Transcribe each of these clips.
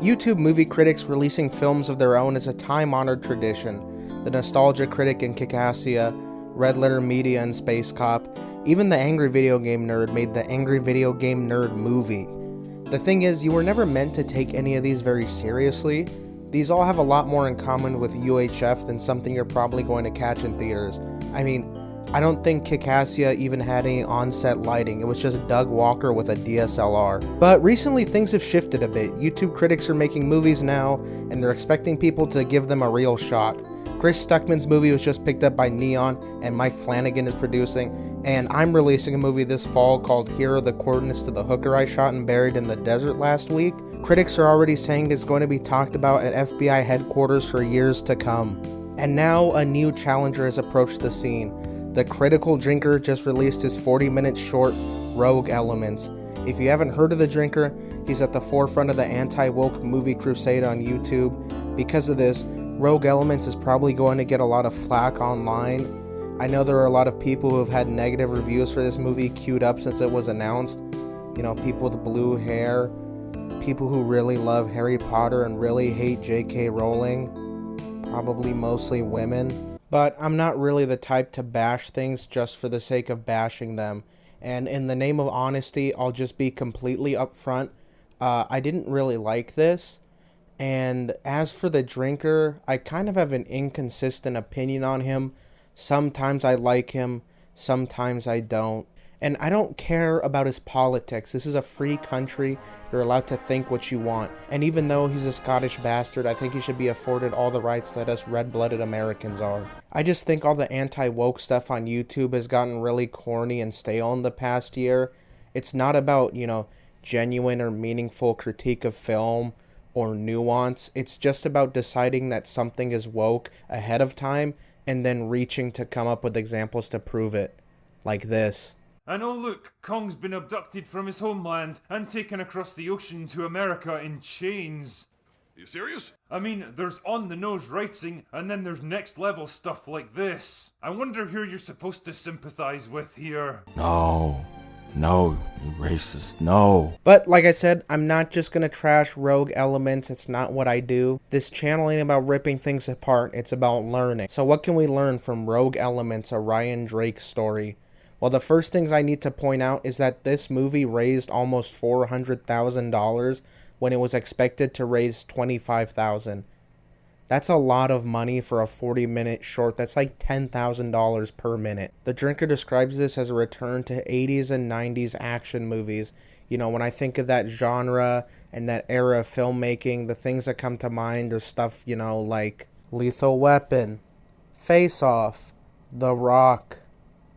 YouTube movie critics releasing films of their own is a time-honored tradition. The nostalgia critic in Cliches, Red Letter Media and Space Cop, even the angry video game nerd made the angry video game nerd movie. The thing is, you were never meant to take any of these very seriously. These all have a lot more in common with UHF than something you're probably going to catch in theaters. I mean, I don't think Kikassia even had any on-set lighting. It was just Doug Walker with a DSLR. But recently things have shifted a bit. YouTube critics are making movies now, and they're expecting people to give them a real shot. Chris Stuckman's movie was just picked up by Neon, and Mike Flanagan is producing, and I'm releasing a movie this fall called Here Are the Coordinates to the Hooker I Shot and Buried in the Desert last week. Critics are already saying it's going to be talked about at FBI headquarters for years to come. And now a new challenger has approached the scene. The Critical Drinker just released his 40-minute short, Rogue Elements. If you haven't heard of The Drinker, he's at the forefront of the anti-woke movie crusade on YouTube. Because of this, Rogue Elements is probably going to get a lot of flack online. I know there are a lot of people who have had negative reviews for this movie queued up since it was announced. You know, people with blue hair, people who really love Harry Potter and really hate J.K. Rowling, probably mostly women. But I'm not really the type to bash things just for the sake of bashing them. And in the name of honesty, I'll just be completely upfront. I didn't really like this. And as for The Drinker, I kind of have an inconsistent opinion on him. Sometimes I like him, sometimes I don't. And I don't care about his politics. This is a free country. You're allowed to think what you want. And even though he's a Scottish bastard, I think he should be afforded all the rights that us red-blooded Americans are. I just think all the anti-woke stuff on YouTube has gotten really corny and stale in the past year. It's not about, genuine or meaningful critique of film or nuance. It's just about deciding that something is woke ahead of time and then reaching to come up with examples to prove it. Like this. And oh look, Kong's been abducted from his homeland and taken across the ocean to America in chains. Are you serious? I mean, there's on-the-nose writing, and then there's next-level stuff like this. I wonder who you're supposed to sympathize with here. No, you racist, no. But like I said, I'm not just gonna trash Rogue Elements. It's not what I do. This channel ain't about ripping things apart. It's about learning. So what can we learn from Rogue Elements, a Ryan Drake story? Well, the first things I need to point out is that this movie raised almost $400,000 when it was expected to raise $25,000. That's a lot of money for a 40-minute short. That's like $10,000 per minute. The Drinker describes this as a return to 80s and 90s action movies. When I think of that genre and that era of filmmaking, the things that come to mind are stuff, like Lethal Weapon, Face Off, The Rock,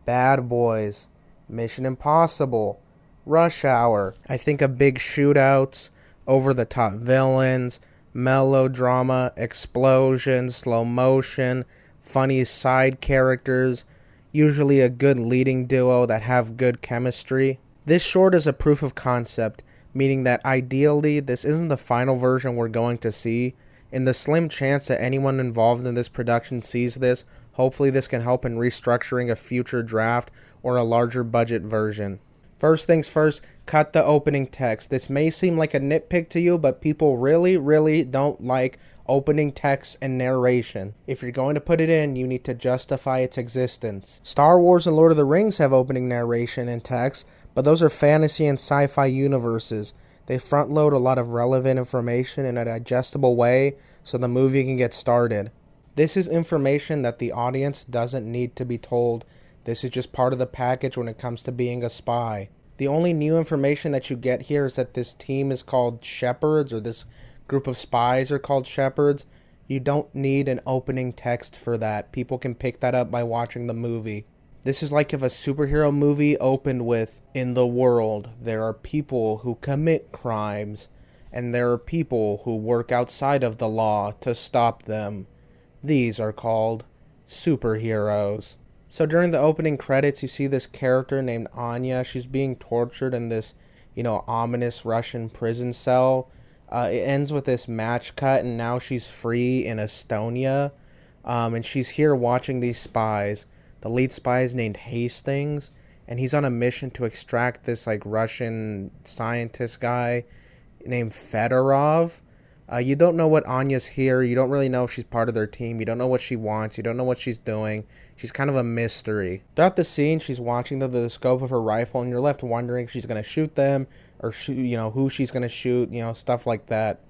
Bad Boys, Mission Impossible, Rush Hour. I think of big shootouts, over-the-top villains, melodrama, explosions, slow motion, funny side characters, usually a good leading duo that have good chemistry. This short is a proof of concept, meaning that ideally this isn't the final version we're going to see. In the slim chance that anyone involved in this production sees this, hopefully this can help in restructuring a future draft or a larger budget version. First things first, cut the opening text. This may seem like a nitpick to you, but people really, really don't like opening text and narration. If you're going to put it in, you need to justify its existence. Star Wars and Lord of the Rings have opening narration and text, but those are fantasy and sci-fi universes. They front load a lot of relevant information in a digestible way so the movie can get started. This is information that the audience doesn't need to be told. This is just part of the package when it comes to being a spy. The only new information that you get here is that this team is called Shepherds, or this group of spies are called Shepherds. You don't need an opening text for that. People can pick that up by watching the movie. This is like if a superhero movie opened with, "In the world, there are people who commit crimes, and there are people who work outside of the law to stop them. These are called superheroes." So during the opening credits, you see this character named Anya. She's being tortured in this, ominous Russian prison cell. It ends with this match cut, and now she's free in Estonia. And she's here watching these spies. The lead spy is named Hastings, and he's on a mission to extract this, Russian scientist guy named Fedorov. You don't know what Anya's here. You don't really know if she's part of their team. You don't know what she wants. You don't know what she's doing. She's kind of a mystery. Throughout the scene, she's watching the scope of her rifle, and you're left wondering if she's going to shoot them or shoot, who she's going to shoot, stuff like that.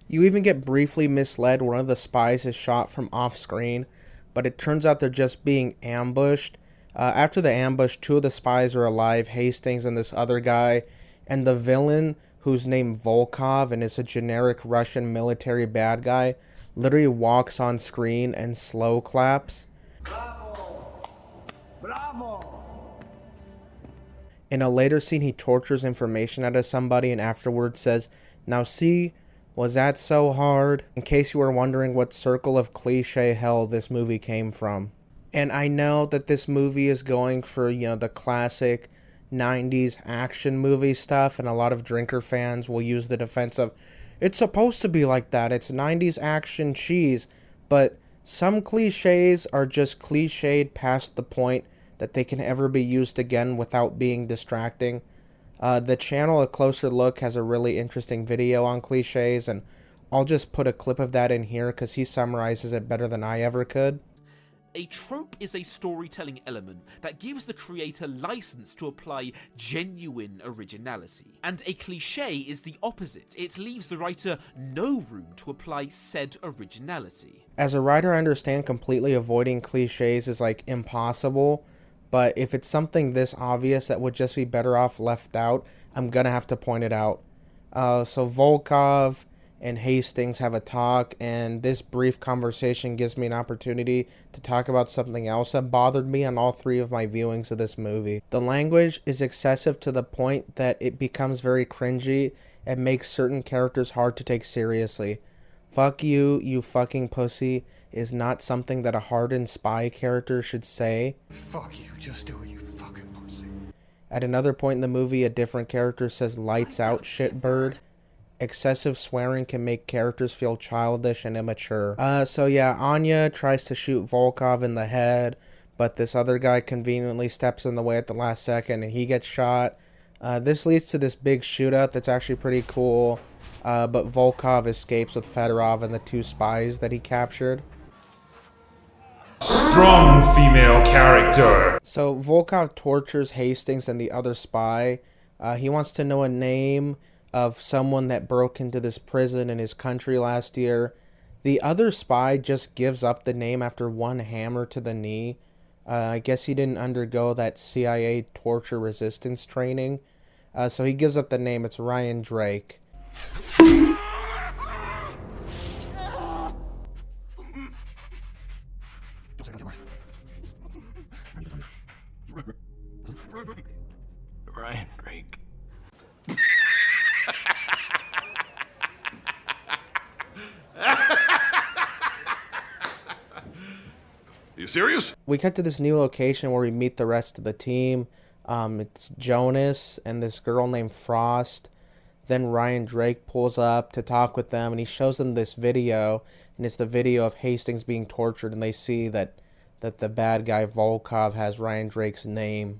You even get briefly misled. One of the spies is shot from off screen, but it turns out they're just being ambushed. After the ambush, 2 of the spies are alive, Hastings and this other guy, and the villain, who's named Volkov and is a generic Russian military bad guy, literally walks on screen and slow claps. Bravo! Bravo! In a later scene, he tortures information out of somebody and afterwards says, "Now see, was that so hard?" In case you were wondering what circle of cliche hell this movie came from. And I know that this movie is going for, the classic 90s action movie stuff, and a lot of drinker fans will use the defense of, it's supposed to be like that, it's 90s action cheese, but some cliches are just cliched past the point that they can ever be used again without being distracting. The channel A Closer Look has a really interesting video on cliches, and I'll just put a clip of that in here because he summarizes it better than I ever could. A trope is a storytelling element that gives the creator license to apply genuine originality. And a cliché is the opposite. It leaves the writer no room to apply said originality. As a writer, I understand completely avoiding cliches is impossible, but if it's something this obvious that would just be better off left out, I'm gonna have to point it out. So Volkov and Hastings have a talk, and this brief conversation gives me an opportunity to talk about something else that bothered me on all 3 of my viewings of this movie. The language is excessive to the point that it becomes very cringy and makes certain characters hard to take seriously. "Fuck you, you fucking pussy" is not something that a hardened spy character should say. Fuck you, just do it, you fucking pussy. At another point in the movie, a different character says "lights out, shitbird." Excessive swearing can make characters feel childish and immature. So yeah, Anya tries to shoot Volkov in the head, but this other guy conveniently steps in the way at the last second and he gets shot. This leads to this big shootout that's actually pretty cool, but Volkov escapes with Fedorov and the 2 spies that he captured. Strong female character. So Volkov tortures Hastings and the other spy. He wants to know a name of someone that broke into this prison in his country last year. The other spy just gives up the name after 1 hammer to the knee. I guess he didn't undergo that CIA torture resistance training. So he gives up the name. It's Ryan Drake. Ryan Drake. You serious? We cut to this new location where we meet the rest of the team. It's Jonas and this girl named Frost. Then Ryan Drake pulls up to talk with them, and he shows them this video, and it's the video of Hastings being tortured, and they see that the bad guy Volkov has Ryan Drake's name.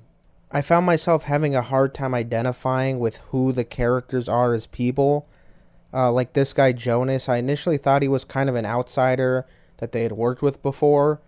I found myself having a hard time identifying with who the characters are as people. Like this guy Jonas, I initially thought he was kind of an outsider that they had worked with before,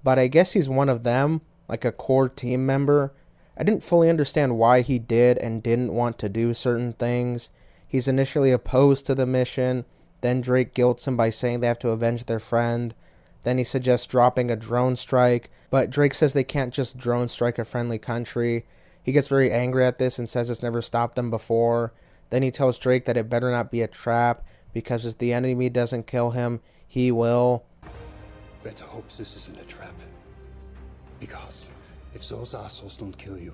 but I guess he's one of them, like a core team member. I didn't fully understand why he did and didn't want to do certain things. He's initially opposed to the mission, then Drake guilts him by saying they have to avenge their friend. Then he suggests dropping a drone strike, but Drake says they can't just drone strike a friendly country. He gets very angry at this and says it's never stopped them before. Then he tells Drake that it better not be a trap, because if the enemy doesn't kill him, he will. Better hope this isn't a trap. Because if those assholes don't kill you,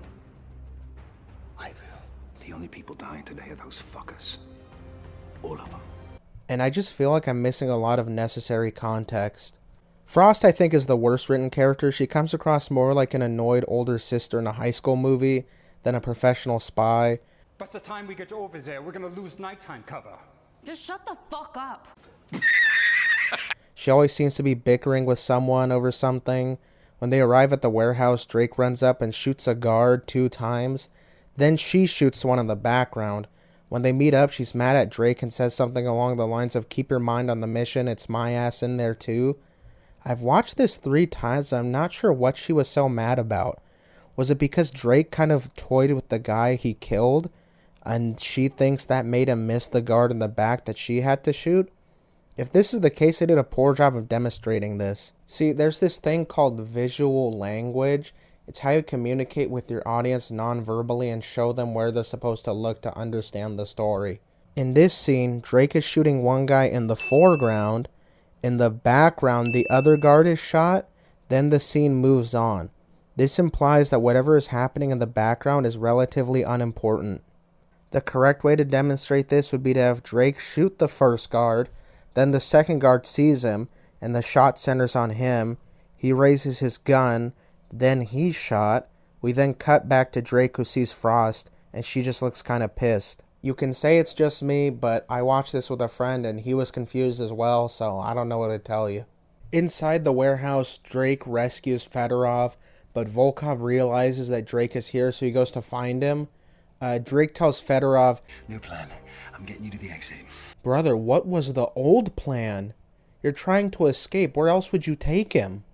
I will. The only people dying today are those fuckers. All of them. And I just feel like I'm missing a lot of necessary context. Frost, I think, is the worst written character. She comes across more like an annoyed older sister in a high school movie than a professional spy. By the time we get over there, we're gonna lose nighttime cover. Just shut the fuck up. She always seems to be bickering with someone over something. When they arrive at the warehouse, Drake runs up and shoots a guard 2 times. Then she shoots one in the background. When they meet up, she's mad at Drake and says something along the lines of, keep your mind on the mission, it's my ass in there too. I've watched this 3 times, I'm not sure what she was so mad about. Was it because Drake kind of toyed with the guy he killed, and she thinks that made him miss the guard in the back that she had to shoot? If this is the case, they did a poor job of demonstrating this. See, there's this thing called visual language. It's how you communicate with your audience non-verbally and show them where they're supposed to look to understand the story. In this scene, Drake is shooting one guy in the foreground. In the background, the other guard is shot. Then the scene moves on. This implies that whatever is happening in the background is relatively unimportant. The correct way to demonstrate this would be to have Drake shoot the first guard. Then the second guard sees him, and the shot centers on him. He raises his gun, then he's shot. We then cut back to Drake, who sees Frost, and she just looks kind of pissed. You can say it's just me, but I watched this with a friend, and he was confused as well, so I don't know what to tell you. Inside the warehouse, Drake rescues Fedorov, but Volkov realizes that Drake is here, so he goes to find him. Drake tells Fedorov, New plan. I'm getting you to the exit. brother, what was the old plan? You're trying to escape. Where else would you take him?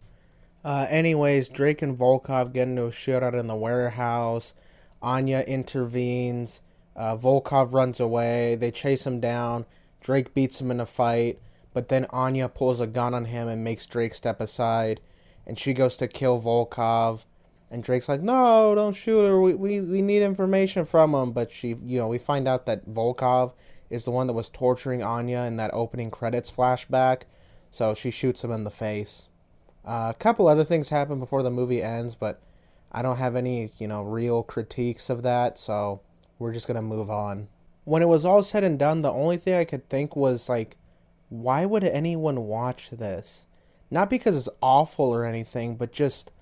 Anyways, Drake and Volkov get into a shootout in the warehouse. Anya intervenes. Volkov runs away. They chase him down. Drake beats him in a fight. But then Anya pulls a gun on him and makes Drake step aside. And she goes to kill Volkov. And Drake's like, no, don't shoot her. We need information from him. But we find out that Volkov is the one that was torturing Anya in that opening credits flashback. So she shoots him in the face. A couple other things happen before the movie ends, but I don't have any, real critiques of that, so we're just going to move on. When it was all said and done, the only thing I could think was, why would anyone watch this? Not because it's awful or anything, but just,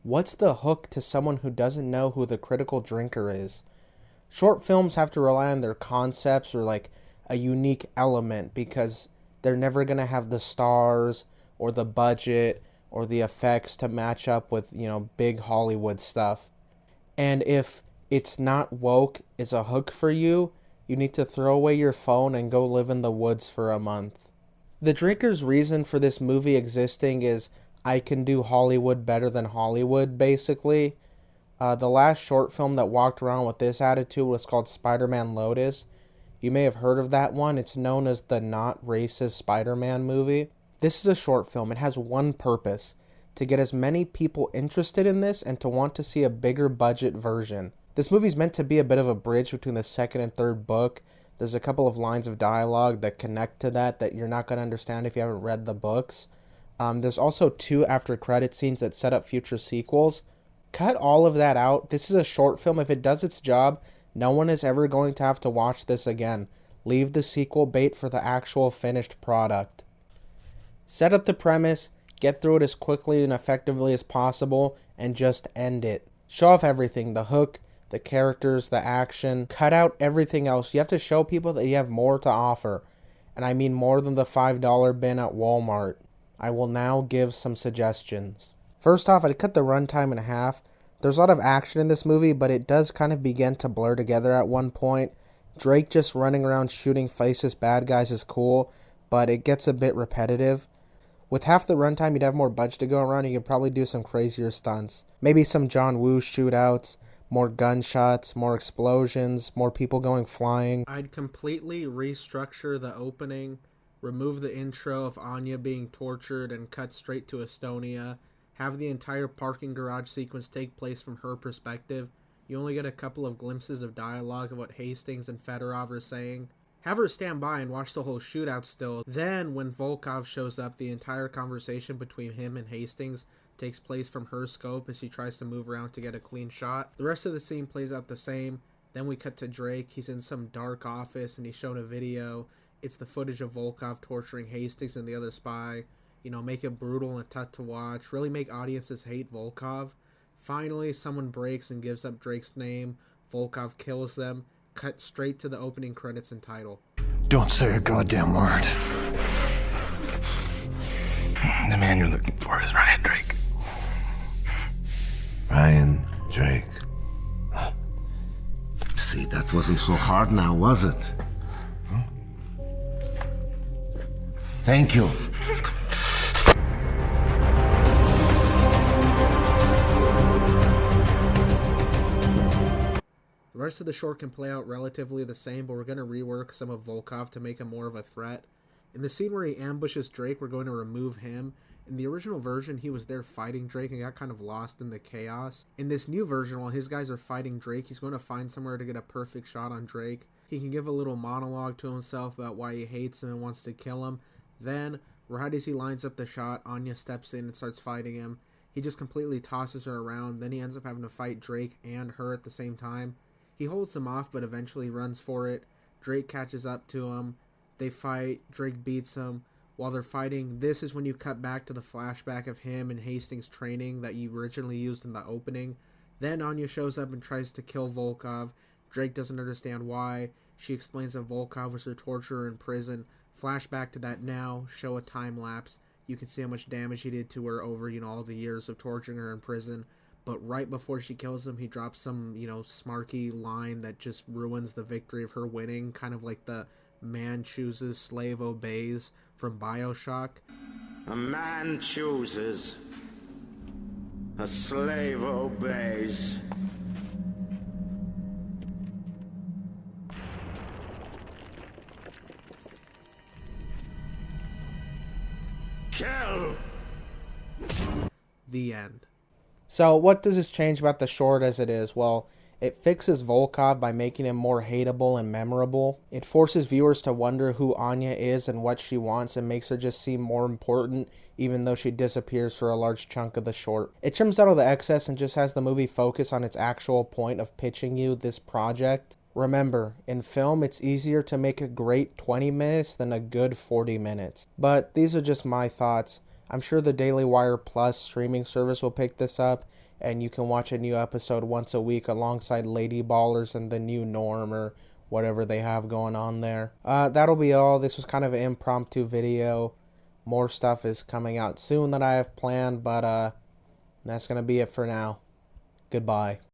what's the hook to someone who doesn't know who the critical drinker is? Short films have to rely on their concepts or, a unique element, because they're never going to have the stars or the budget or the effects to match up with, big Hollywood stuff. And if it's not woke is a hook for you, you need to throw away your phone and go live in the woods for a month. The drinker's reason for this movie existing is, I can do Hollywood better than Hollywood, basically. The last short film that walked around with this attitude was called Spider-Man Lotus. You may have heard of that one. It's known as the not racist Spider-Man movie. This is a short film. It has one purpose: to get as many people interested in this and to want to see a bigger budget version. This movie's meant to be a bit of a bridge between the second and third book. There's a couple of lines of dialogue that connect to that you're not going to understand if you haven't read the books. There's also 2 after credit scenes that set up future sequels. Cut all of that out. This is a short film. If it does its job, no one is ever going to have to watch this again. Leave the sequel bait for the actual finished product. Set up the premise, get through it as quickly and effectively as possible, and just end it. Show off everything: the hook, the characters, the action. Cut out everything else. You have to show people that you have more to offer. And I mean more than the $5 bin at Walmart. I will now give some suggestions. First off, I'd cut the runtime in half. There's a lot of action in this movie, but it does kind of begin to blur together at one point. Drake just running around shooting faceless bad guys is cool, but it gets a bit repetitive. With half the runtime, you'd have more budget to go around. You could probably do some crazier stunts. Maybe some John Woo shootouts, more gunshots, more explosions, more people going flying. I'd completely restructure the opening, remove the intro of Anya being tortured and cut straight to Estonia. Have the entire parking garage sequence take place from her perspective. You only get a couple of glimpses of dialogue of what Hastings and Fedorov are saying. Have her stand by and watch the whole shootout still. Then, when Volkov shows up, the entire conversation between him and Hastings takes place from her scope as she tries to move around to get a clean shot. The rest of the scene plays out the same. Then we cut to Drake. He's in some dark office and he's shown a video. It's the footage of Volkov torturing Hastings and the other spy. Make it brutal and tough to watch. Really make audiences hate Volkov. Finally, someone breaks and gives up Drake's name. Volkov kills them. Cut straight to the opening credits and title. Don't say a goddamn word. The man you're looking for is Ryan Drake. Ryan Drake. See, that wasn't so hard now, was it? Thank you. The rest of the short can play out relatively the same, but we're going to rework some of Volkov to make him more of a threat. In the scene where he ambushes Drake, we're going to remove him. In the original version, he was there fighting Drake and got kind of lost in the chaos. In this new version, while his guys are fighting Drake, he's going to find somewhere to get a perfect shot on Drake. He can give a little monologue to himself about why he hates him and wants to kill him. Then, right as he lines up the shot, Anya steps in and starts fighting him. He just completely tosses her around. Then he ends up having to fight Drake and her at the same time. He holds him off, but eventually runs for it. Drake catches up to him. They fight. Drake beats him. While they're fighting, this is when you cut back to the flashback of him and Hastings training that you originally used in the opening. Then Anya shows up and tries to kill Volkov. Drake doesn't understand why. She explains that Volkov was her torturer in prison. Flashback to that now. Show a time lapse. You can see how much damage he did to her over, all the years of torturing her in prison. But right before she kills him, he drops some, smarky line that just ruins the victory of her winning. Kind of like the man chooses, slave obeys from BioShock. A man chooses. A slave obeys. Kill! The end. So what does this change about the short as it is? Well, it fixes Volkov by making him more hateable and memorable. It forces viewers to wonder who Anya is and what she wants and makes her just seem more important even though she disappears for a large chunk of the short. It trims out all the excess and just has the movie focus on its actual point of pitching you this project. Remember, in film it's easier to make a great 20 minutes than a good 40 minutes. But these are just my thoughts. I'm sure the Daily Wire Plus streaming service will pick this up, and you can watch a new episode once a week alongside Lady Ballers and The New Norm or whatever they have going on there. That'll be all. This was kind of an impromptu video. More stuff is coming out soon that I have planned, but that's going to be it for now. Goodbye.